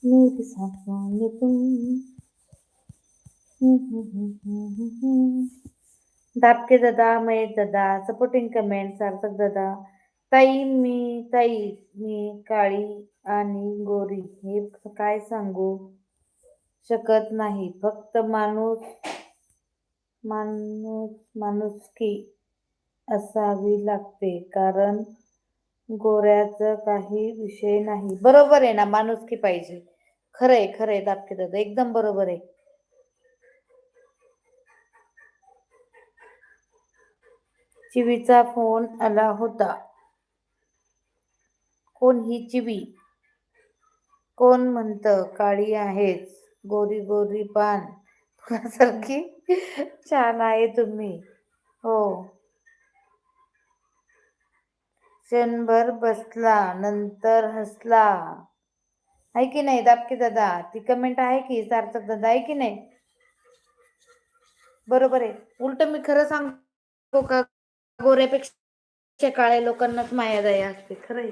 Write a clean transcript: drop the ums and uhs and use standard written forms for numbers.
मेरे साथ मांगे तुम. दाबके दादा, महेश दादा, सपोर्टिंग कमेंट, सार्थक दादा. ताई मी काळी आणि गोरी हे काय सांगू शकत नाही. फक्त माणुसकी असावी लागते, कारण गोऱ्याचं काही विषय नाही. बरोबर आहे ना, माणुसकी पाहिजे. खरंय खरंय दाबके दादा, एकदम बरोबर आहे. चिवीचा फोन आला होता. कोण ही चिवी? कोण म्हणतं काळी आहेस, गोरी गोरी पान फुलासारखी छान आहे तुम्ही. हो. क्षणभर बसला, नंतर हसला. आहे की नाही दाबके दादा? ती कमेंट आहे की सार्थक दादा, आहे की नाही? बरोबर आहे. उलट मी खरं सांगतो का, गोऱ्यापेक्षा काळ्या लोकांनाच माया दया असते. खरंय.